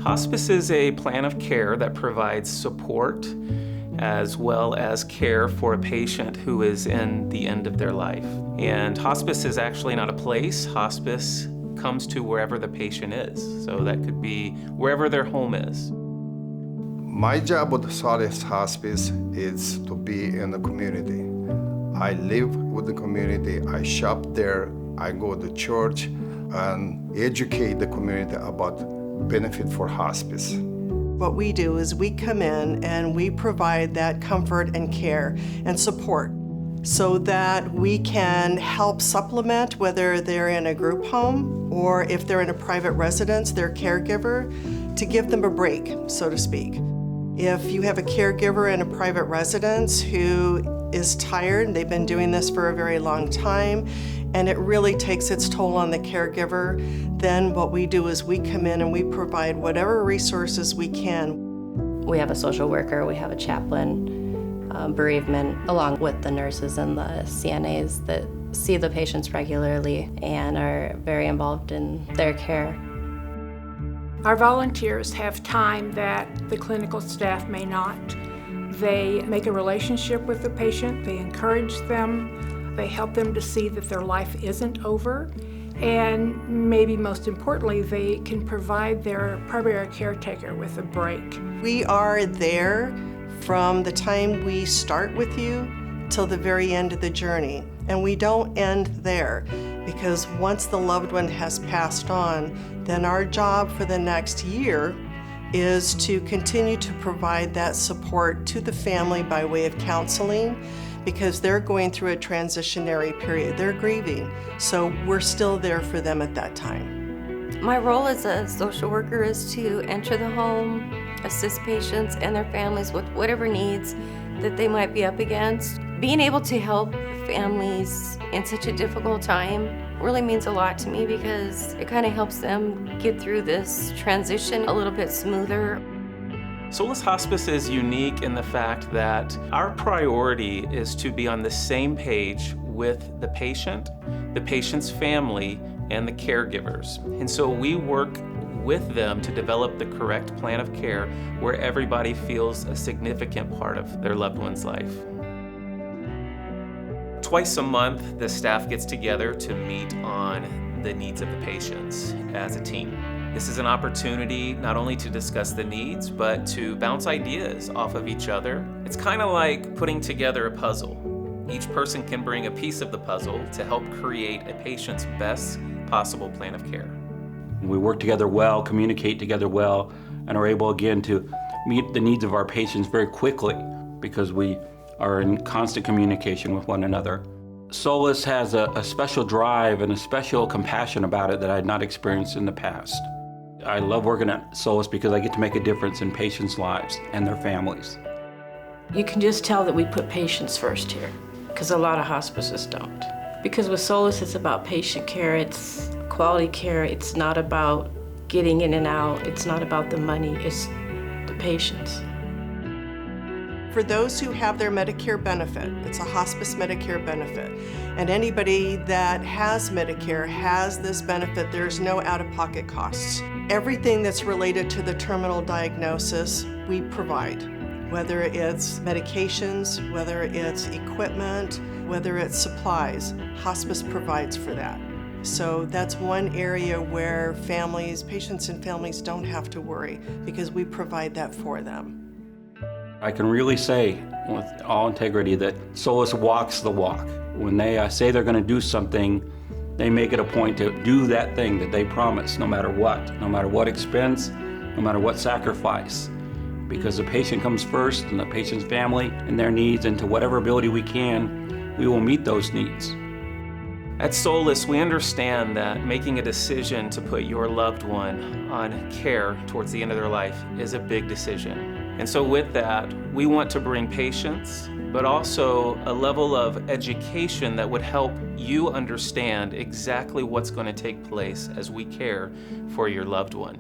Hospice is a plan of care that provides support as well as care for a patient who is in the end of their life. And hospice is actually not a place. Hospice comes to wherever the patient is. So that could be wherever their home is. My job with Solace Hospice is to be in the community. I live with the community, I shop there, I go to church and educate the community about benefit for hospice. What we do is we come in and we provide that comfort and care and support so that we can help supplement whether they're in a group home or if they're in a private residence, their caregiver, to give them a break, so to speak. If you have a caregiver in a private residence who is tired, they've been doing this for a very long time, and it really takes its toll on the caregiver, then what we do is we come in and we provide whatever resources we can. We have a social worker, we have a chaplain, bereavement, along with the nurses and the CNAs that see the patients regularly and are very involved in their care. Our volunteers have time that the clinical staff may not. They make a relationship with the patient, they encourage them, they help them to see that their life isn't over, and maybe most importantly, they can provide their primary caretaker with a break. We are there from the time we start with you till the very end of the journey, and we don't end there, because once the loved one has passed on, then our job for the next year is to continue to provide that support to the family by way of counseling, because they're going through a transitionary period. They're grieving, so we're still there for them at that time. My role as a social worker is to enter the home, assist patients and their families with whatever needs that they might be up against. Being able to help families in such a difficult time really means a lot to me, because it kind of helps them get through this transition a little bit smoother. Solace Hospice is unique in the fact that our priority is to be on the same page with the patient's family, and the caregivers. And so we work with them to develop the correct plan of care where everybody feels a significant part of their loved one's life. Twice a month, the staff gets together to meet on the needs of the patients as a team. This is an opportunity not only to discuss the needs, but to bounce ideas off of each other. It's kind of like putting together a puzzle. Each person can bring a piece of the puzzle to help create a patient's best possible plan of care. We work together well, communicate together well, and are able again to meet the needs of our patients very quickly because we are in constant communication with one another. Solace has a special drive and a special compassion about it that I had not experienced in the past. I love working at Solace because I get to make a difference in patients' lives and their families. You can just tell that we put patients first here, because a lot of hospices don't. Because with Solace, it's about patient care, it's quality care, it's not about getting in and out, it's not about the money, it's the patients. For those who have their Medicare benefit, it's a hospice Medicare benefit, and anybody that has Medicare has this benefit. There's no out-of-pocket costs. Everything that's related to the terminal diagnosis, we provide. Whether it's medications, whether it's equipment, whether it's supplies, hospice provides for that. So that's one area where patients and families don't have to worry, because we provide that for them. I can really say with all integrity that Solace walks the walk. When they say they're going to do something, they make it a point to do that thing that they promise, no matter what expense, no matter what sacrifice. Because the patient comes first, and the patient's family and their needs, and to whatever ability we can, we will meet those needs. At Solace, we understand that making a decision to put your loved one on care towards the end of their life is a big decision. And so with that, we want to bring patience, but also a level of education that would help you understand exactly what's going to take place as we care for your loved one.